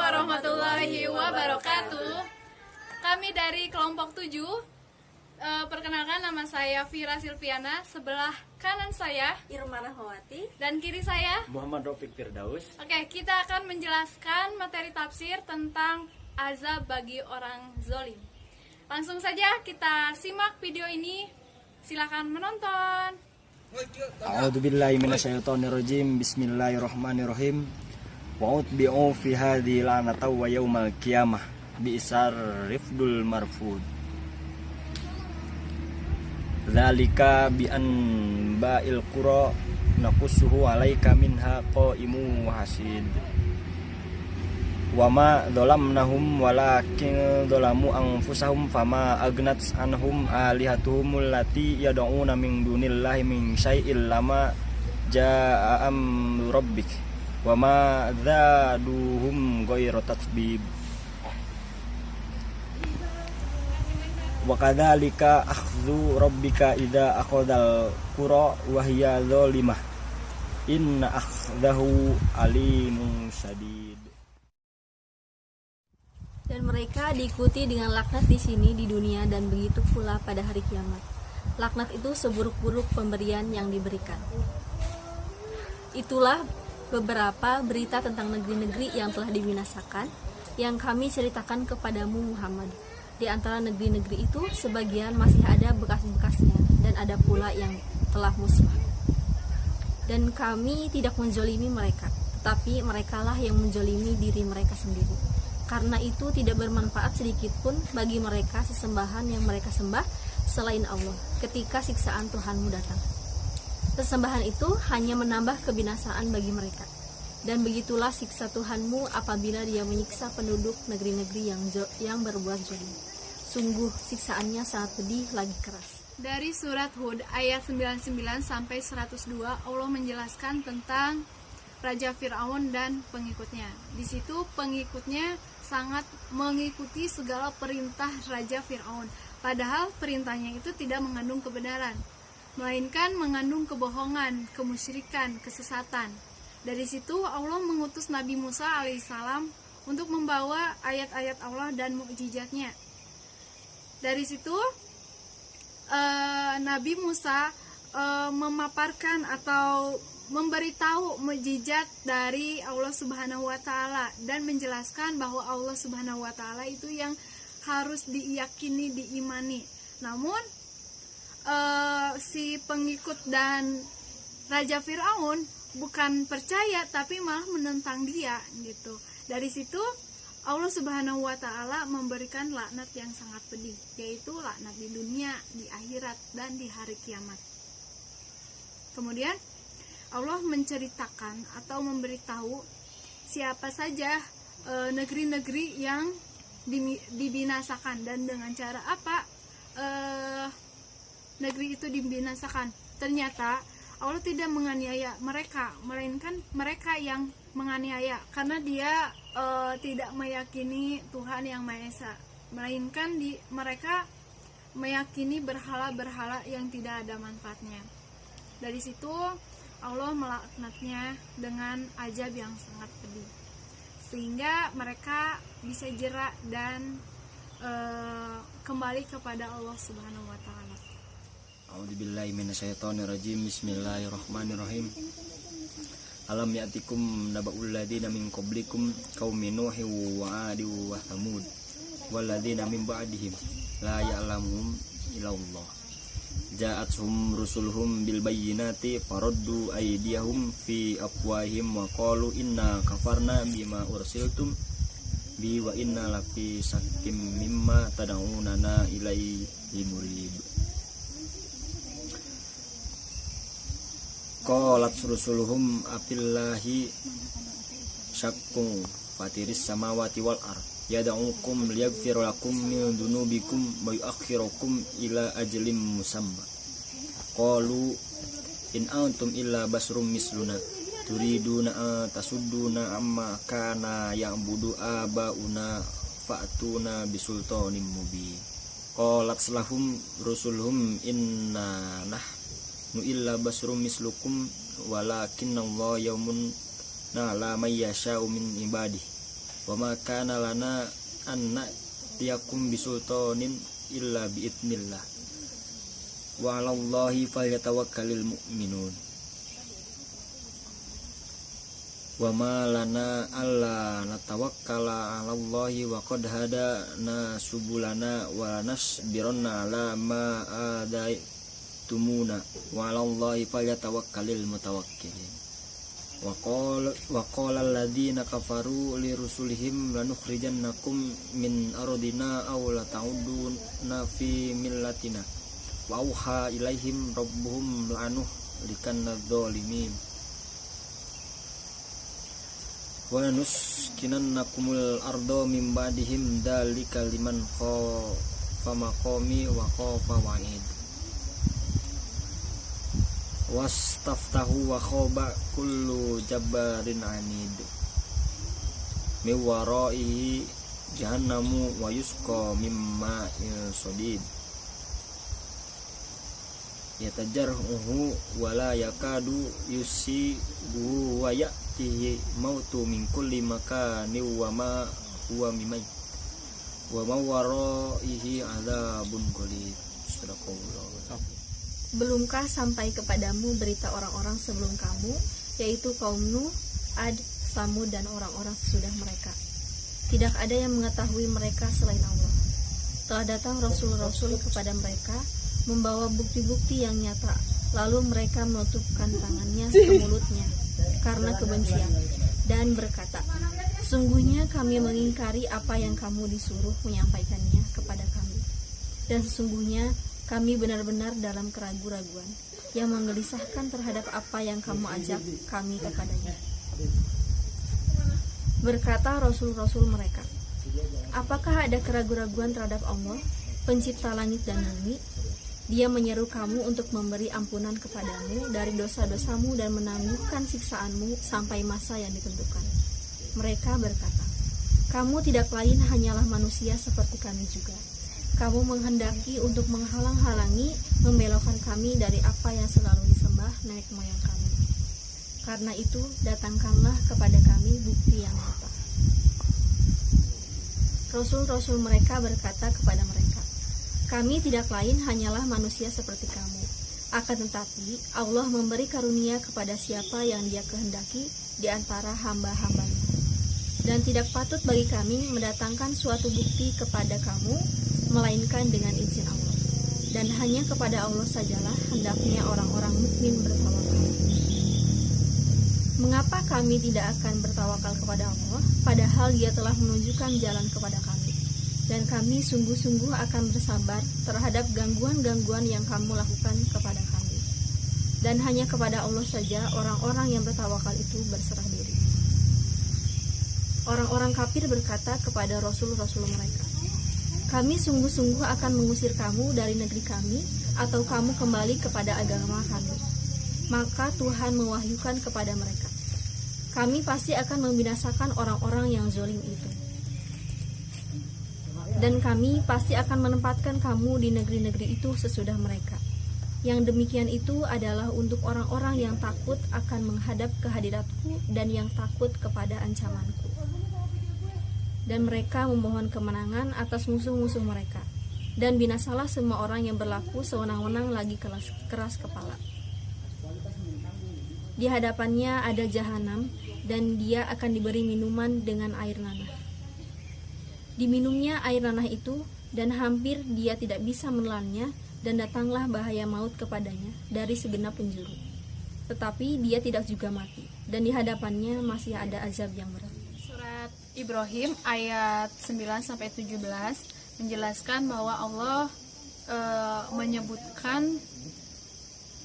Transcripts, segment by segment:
warahmatullahi wabarakatuh. Kami dari kelompok 7. Perkenalkan, nama saya Vira Silviana. Sebelah kanan saya Irma Rahmawati dan kiri saya Muhammad Rafiq Firdaus. Oke, kita akan menjelaskan materi tafsir tentang azab bagi orang zolim. Langsung saja kita simak video ini. Silakan menonton. A'udzubillahi minasyaitonirrajim. Bismillahirrahmanirrahim. Wa utbi'u fi hadhihi la'nata wa yaumal qiyamah bi'sar rifdul marfud. Dzalika bi anba'il qura naqussuhu 'alaika minha qa'imun wa hasid. Wa ma dzalamnahum walakin dzalamu anfusahum fama agnat anhum alihatuhum allati yad'una min dunillahi min syai'il lama jaa'a amru rabbik wa ma zaduhum ghairu tatbib. Wa kadzalika akhdhu rabbika idza akhadhal qura wa hiya zalimah inna akhdahu alimun syadid. dan mereka diikuti dengan laknat di sini di dunia dan begitu pula pada hari kiamat. Laknat itu seburuk-buruk pemberian yang diberikan. Itulah beberapa berita tentang negeri-negeri yang telah dibinasakan yang kami ceritakan kepadamu Muhammad. Di antara negeri-negeri itu sebagian masih ada bekas-bekasnya dan ada pula yang telah musnah. Dan kami tidak menzolimi mereka, tetapi merekalah yang menzolimi diri mereka sendiri. Karena itu tidak bermanfaat sedikitpun bagi mereka sesembahan yang mereka sembah selain Allah ketika siksaan Tuhanmu datang. Sesembahan itu hanya menambah kebinasaan bagi mereka. Dan begitulah siksa Tuhanmu apabila dia menyiksa penduduk negeri-negeri yang berbuat zalim. Sungguh siksaannya sangat pedih lagi keras. Dari surat Hud ayat 99 sampai 102, Allah menjelaskan tentang Raja Fir'aun dan pengikutnya. Di situ pengikutnya sangat mengikuti segala perintah Raja Fir'aun. Padahal perintahnya itu tidak mengandung kebenaran, melainkan mengandung kebohongan, kemusyrikan, kesesatan. Dari situ Allah mengutus Nabi Musa alaihissalam untuk membawa ayat-ayat Allah dan mukjizatnya. Dari situ Nabi Musa memaparkan atau memberitahu mukjizat dari Allah Subhanahu wa taala dan menjelaskan bahwa Allah Subhanahu wa taala itu yang harus diyakini, diimani. Namun si pengikut dan Raja Fir'aun bukan percaya tapi malah menentang dia gitu. Dari situ Allah Subhanahu wa taala memberikan laknat yang sangat pedih, yaitu laknat di dunia, di akhirat dan di hari kiamat. Kemudian Allah menceritakan atau memberitahu siapa saja negeri-negeri yang dibinasakan dan dengan cara apa negeri itu dibinasakan. Ternyata Allah tidak menganiaya mereka, melainkan mereka yang menganiaya karena dia tidak meyakini Tuhan yang Maha Esa, melainkan mereka meyakini berhala-berhala yang tidak ada manfaatnya. Dari situ Allah melaknatnya dengan azab yang sangat pedih, sehingga mereka bisa jerak dan kembali kepada Allah Subhanahu wa taala. A'udzubillahi minasyaitonirrajim. Bismillahirrahmanirrahim. Alam ya'tikum naba'ul ladzina min qablikum qaumi nuhin wa 'adin wa thamud wal ladzina min ba'dihim la ya'lamuhum illallah. Ja'atuhum rusuluhum bil bayyinati faraddu aydiyahum fi afwahihim wa qalu inna kafarna bima ursiltum bi wa inna lafi sakkim mimma tad'unana ilaihi murib. Qalat rusuluhum afillahi syakkum fatiris samawati wal ard yad'ukum liyaghfir lakum min dunubikum wa yu'akhirukum ila ajalin musamma. Qalu in antum illa basrum misluna turiduna tasudduna amma kana ya'budu abauna fa'tuna bisultanin mubin. Qalat lahum rusuluhum inna nu illa basrum mislukum walakinnallaha yaumun la may yasha'u min ibadihi wa ma kana lana an na'tiyakum bisultanin illa biidznillah wa 'alallahi falyatawakkalul mu'minun. Wa ma lana alla natawakkala 'alallahi wa qad hadana subulana wa nasbiranna 'ala ma adaitumuna wa 'alallahi falyatawakkalul mutawakkilin. Wa qala alladziina kafaru li rusulihim lanukhrijannakum min ardina aw la ta'uduna fi millatina wa auha ilaihim rabbuhum lanuhlikanna dzalimin wa nuskinannakumul arda min ba'dihim dzalika liman khafa maqami wa khafa wa'id. Wastaftahu wa khaba kullu jabbarin anid min waraihi jahannamu wa yusqa mimma sadid yatajarruhu wa la yakadu yusibuhu wa ya'tihi mautu min kulli makanin wa ma huwa mimay wa ma waraihi adzabun qalil. Belumkah sampai kepadamu berita orang-orang sebelum kamu, yaitu kaum Nuh, Ad, Samud, dan orang-orang sesudah mereka? Tidak ada yang mengetahui mereka selain Allah. Telah datang rasul-rasul kepada mereka, membawa bukti-bukti yang nyata, lalu mereka menutupkan tangannya ke mulutnya karena kebencian, dan berkata, sesungguhnya kami mengingkari apa yang kamu disuruh menyampaikannya kepada kami, dan sesungguhnya kami benar-benar dalam keraguan-raguan yang menggelisahkan terhadap apa yang kamu ajak kami kepadanya. Berkata rasul-rasul mereka, apakah ada keraguan-raguan terhadap Allah, pencipta langit dan bumi? Dia menyeru kamu untuk memberi ampunan kepadamu dari dosa-dosamu dan menangguhkan siksaanmu sampai masa yang ditentukan. Mereka berkata, kamu tidak lain hanyalah manusia seperti kami juga. Kamu menghendaki untuk menghalang-halangi, membelokkan kami dari apa yang selalu disembah nenek moyang kami. Karena itu, datangkanlah kepada kami bukti yang nyata. Rasul-rasul mereka berkata kepada mereka, kami tidak lain hanyalah manusia seperti kamu. Akan tetapi, Allah memberi karunia kepada siapa yang Dia kehendaki di antara hamba-hambanya. Dan tidak patut bagi kami mendatangkan suatu bukti kepada kamu melainkan dengan izin Allah, dan hanya kepada Allah sajalah hendaknya orang-orang mukmin bertawakal. Mengapa kami tidak akan bertawakal kepada Allah, padahal Dia telah menunjukkan jalan kepada kami, dan kami sungguh-sungguh akan bersabar terhadap gangguan-gangguan yang kamu lakukan kepada kami, dan hanya kepada Allah saja orang-orang yang bertawakal itu berserah diri. Orang-orang kafir berkata kepada rasul-rasul mereka, kami sungguh-sungguh akan mengusir kamu dari negeri kami, atau kamu kembali kepada agama kami. Maka Tuhan mewahyukan kepada mereka, kami pasti akan membinasakan orang-orang yang zalim itu. Dan kami pasti akan menempatkan kamu di negeri-negeri itu sesudah mereka. Yang demikian itu adalah untuk orang-orang yang takut akan menghadap kehadiratku dan yang takut kepada ancamanku. Dan mereka memohon kemenangan atas musuh-musuh mereka. Dan binasalah semua orang yang berlaku sewenang-wenang lagi keras kepala. Di hadapannya ada jahanam, dan dia akan diberi minuman dengan air nanah. Diminumnya air nanah itu, dan hampir dia tidak bisa menelannya, dan datanglah bahaya maut kepadanya dari segenap penjuru. Tetapi dia tidak juga mati, dan di hadapannya masih ada azab yang berat. Ibrahim ayat 9-17 menjelaskan bahwa Allah menyebutkan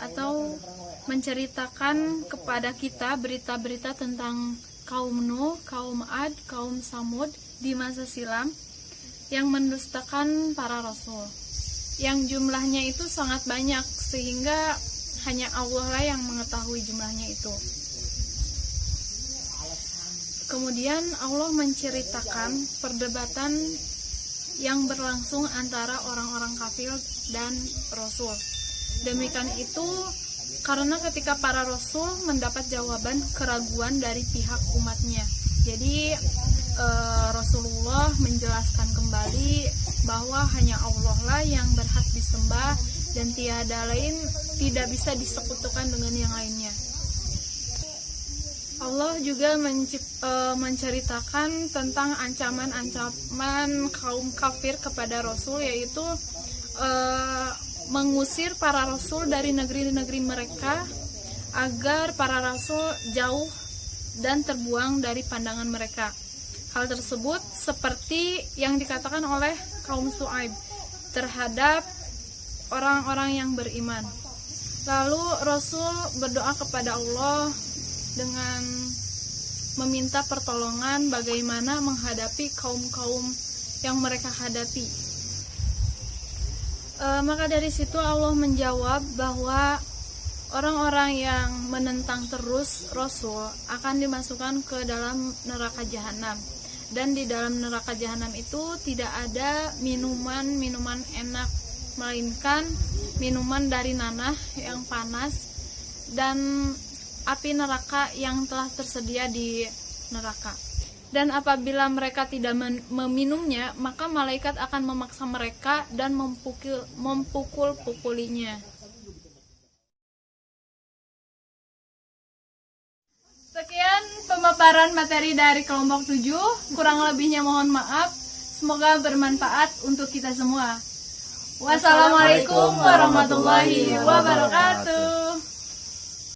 atau menceritakan kepada kita berita-berita tentang kaum Nuh, kaum Ad, kaum Samud di masa silam yang mendustakan para rasul, yang jumlahnya itu sangat banyak sehingga hanya Allah lah yang mengetahui jumlahnya itu. Kemudian Allah menceritakan perdebatan yang berlangsung antara orang-orang kafir dan Rasul. Demikian itu karena ketika para Rasul mendapat jawaban keraguan dari pihak umatnya. Jadi Rasulullah menjelaskan kembali bahwa hanya Allah lah yang berhak disembah dan tiada lain, tidak bisa disekutukan dengan yang lainnya. Allah juga menceritakan tentang ancaman-ancaman kaum kafir kepada Rasul, yaitu mengusir para Rasul dari negeri-negeri mereka agar para Rasul jauh dan terbuang dari pandangan mereka. Hal tersebut seperti yang dikatakan oleh kaum Syuaib terhadap orang-orang yang beriman. Lalu Rasul berdoa kepada Allah dengan meminta pertolongan bagaimana menghadapi kaum-kaum yang mereka hadapi. Maka dari situ Allah menjawab bahwa orang-orang yang menentang terus Rasul akan dimasukkan ke dalam neraka jahanam. Dan di dalam neraka jahanam itu tidak ada minuman enak, melainkan minuman dari nanah yang panas dan api neraka yang telah tersedia di neraka. Dan apabila mereka tidak meminumnya, maka malaikat akan memaksa mereka dan mempukul-pukulinya. Sekian pemaparan materi dari kelompok 7. Kurang lebihnya mohon maaf. Semoga bermanfaat untuk kita semua. Wassalamualaikum warahmatullahi wabarakatuh.